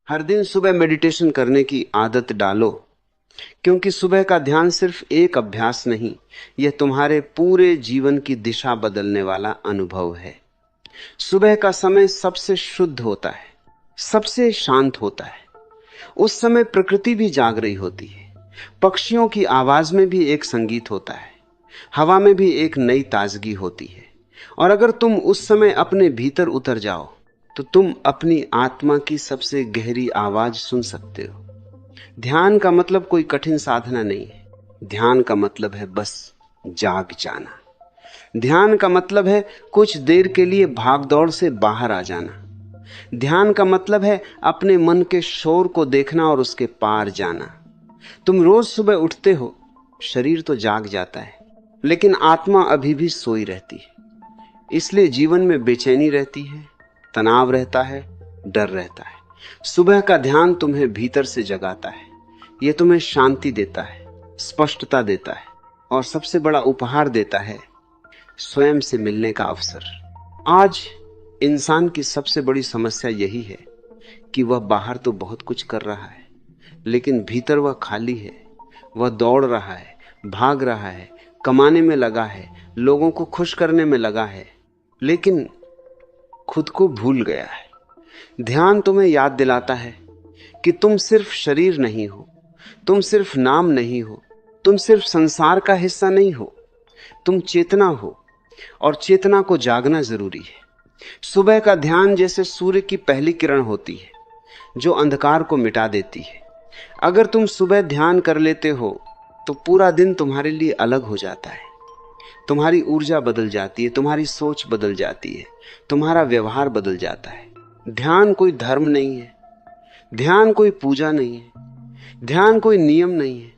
हर दिन सुबह मेडिटेशन करने की आदत डालो, क्योंकि सुबह का ध्यान सिर्फ एक अभ्यास नहीं, यह तुम्हारे पूरे जीवन की दिशा बदलने वाला अनुभव है। सुबह का समय सबसे शुद्ध होता है, सबसे शांत होता है। उस समय प्रकृति भी जाग रही होती है। पक्षियों की आवाज में भी एक संगीत होता है, हवा में भी एक नई ताजगी होती है। और अगर तुम उस समय अपने भीतर उतर जाओ तो तुम अपनी आत्मा की सबसे गहरी आवाज सुन सकते हो। ध्यान का मतलब कोई कठिन साधना नहीं है। ध्यान का मतलब है बस जाग जाना। ध्यान का मतलब है कुछ देर के लिए भागदौड़ से बाहर आ जाना। ध्यान का मतलब है अपने मन के शोर को देखना और उसके पार जाना। तुम रोज सुबह उठते हो, शरीर तो जाग जाता है, लेकिन आत्मा अभी भी सोई रहती है। इसलिए जीवन में बेचैनी रहती है, तनाव रहता है, डर रहता है। सुबह का ध्यान तुम्हें भीतर से जगाता है। यह तुम्हें शांति देता है, स्पष्टता देता है, और सबसे बड़ा उपहार देता है, स्वयं से मिलने का अवसर। आज इंसान की सबसे बड़ी समस्या यही है कि वह बाहर तो बहुत कुछ कर रहा है, लेकिन भीतर वह खाली है। वह दौड़ रहा है, भाग रहा है, कमाने में लगा है, लोगों को खुश करने में लगा है, लेकिन खुद को भूल गया है। ध्यान तुम्हें याद दिलाता है कि तुम सिर्फ शरीर नहीं हो, तुम सिर्फ नाम नहीं हो, तुम सिर्फ संसार का हिस्सा नहीं हो, तुम चेतना हो, और चेतना को जागना जरूरी है। सुबह का ध्यान जैसे सूर्य की पहली किरण होती है जो अंधकार को मिटा देती है। अगर तुम सुबह ध्यान कर लेते हो तो पूरा दिन तुम्हारे लिए अलग हो जाता है। तुम्हारी ऊर्जा बदल जाती है, तुम्हारी सोच बदल जाती है, तुम्हारा व्यवहार बदल जाता है। ध्यान कोई धर्म नहीं है, ध्यान कोई पूजा नहीं है, ध्यान कोई नियम नहीं है।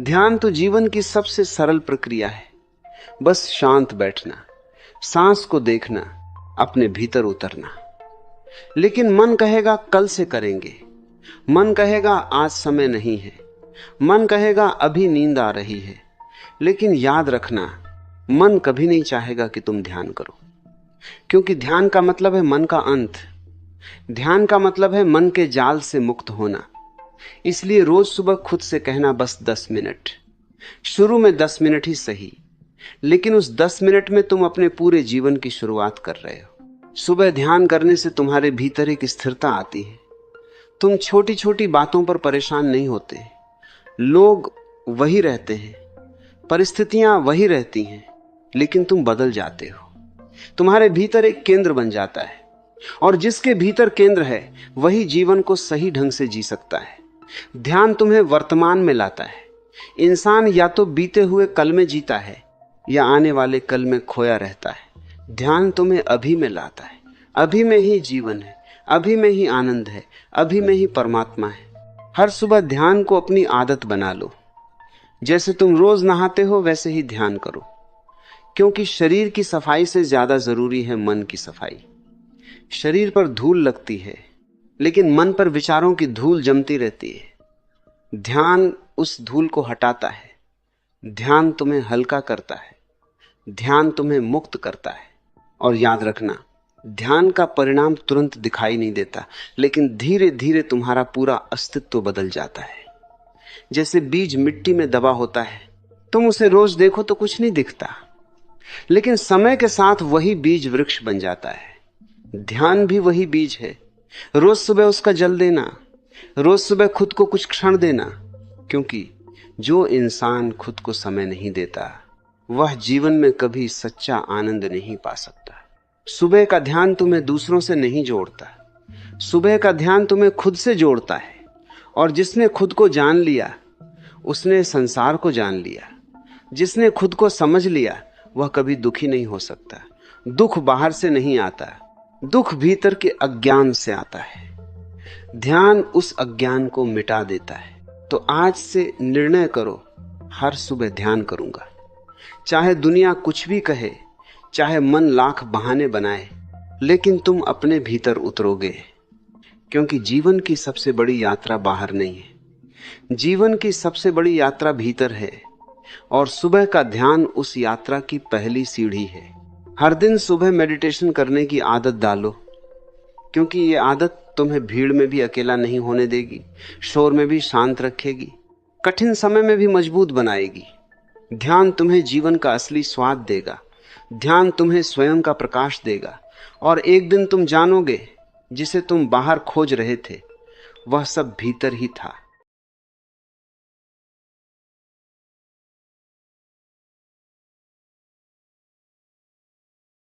ध्यान तो जीवन की सबसे सरल प्रक्रिया है। बस शांत बैठना, सांस को देखना, अपने भीतर उतरना। लेकिन मन कहेगा कल से करेंगे, मन कहेगा आज समय नहीं है, मन कहेगा अभी नींद आ रही है। लेकिन याद रखना, मन कभी नहीं चाहेगा कि तुम ध्यान करो, क्योंकि ध्यान का मतलब है मन का अंत। ध्यान का मतलब है मन के जाल से मुक्त होना। इसलिए रोज सुबह खुद से कहना, बस 10 मिनट। शुरू में 10 मिनट ही सही, लेकिन उस 10 मिनट में तुम अपने पूरे जीवन की शुरुआत कर रहे हो। सुबह ध्यान करने से तुम्हारे भीतर एक स्थिरता आती है। तुम छोटी छोटी बातों पर परेशान नहीं होते। लोग वही रहते हैं, परिस्थितियां वही रहती हैं, लेकिन तुम बदल जाते हो। तुम्हारे भीतर एक केंद्र बन जाता है, और जिसके भीतर केंद्र है वही जीवन को सही ढंग से जी सकता है। ध्यान तुम्हें वर्तमान में लाता है। इंसान या तो बीते हुए कल में जीता है या आने वाले कल में खोया रहता है। ध्यान तुम्हें अभी में लाता है। अभी में ही जीवन है, अभी में ही आनंद है, अभी में ही परमात्मा है। हर सुबह ध्यान को अपनी आदत बना लो। जैसे तुम रोज नहाते हो वैसे ही ध्यान करो, क्योंकि शरीर की सफाई से ज्यादा जरूरी है मन की सफाई। शरीर पर धूल लगती है, लेकिन मन पर विचारों की धूल जमती रहती है। ध्यान उस धूल को हटाता है। ध्यान तुम्हें हल्का करता है, ध्यान तुम्हें मुक्त करता है। और याद रखना, ध्यान का परिणाम तुरंत दिखाई नहीं देता, लेकिन धीरे धीरे तुम्हारा पूरा अस्तित्व बदल जाता है। जैसे बीज मिट्टी में दबा होता है, तुम उसे रोज देखो तो कुछ नहीं दिखता, लेकिन समय के साथ वही बीज वृक्ष बन जाता है। ध्यान भी वही बीज है। रोज सुबह उसका जल देना, रोज सुबह खुद को कुछ क्षण देना, क्योंकि जो इंसान खुद को समय नहीं देता वह जीवन में कभी सच्चा आनंद नहीं पा सकता। सुबह का ध्यान तुम्हें दूसरों से नहीं जोड़ता, सुबह का ध्यान तुम्हें खुद से जोड़ता है। और जिसने खुद को जान लिया उसने संसार को जान लिया। जिसने खुद को समझ लिया वह कभी दुखी नहीं हो सकता। दुख बाहर से नहीं आता, दुख भीतर के अज्ञान से आता है। ध्यान उस अज्ञान को मिटा देता है। तो आज से निर्णय करो, हर सुबह ध्यान करूंगा। चाहे दुनिया कुछ भी कहे, चाहे मन लाख बहाने बनाए, लेकिन तुम अपने भीतर उतरोगे, क्योंकि जीवन की सबसे बड़ी यात्रा बाहर नहीं है, जीवन की सबसे बड़ी यात्रा भीतर है। और सुबह का ध्यान उस यात्रा की पहली सीढ़ी है। हर दिन सुबह मेडिटेशन करने की आदत डालो, क्योंकि ये आदत तुम्हें भीड़ में भी अकेला नहीं होने देगी, शोर में भी शांत रखेगी, कठिन समय में भी मजबूत बनाएगी। ध्यान तुम्हें जीवन का असली स्वाद देगा। ध्यान तुम्हें स्वयं का प्रकाश देगा, और एक दिन तुम जानोगे जिसे तुम बाहर खोज रहे थे वह सब भीतर ही था।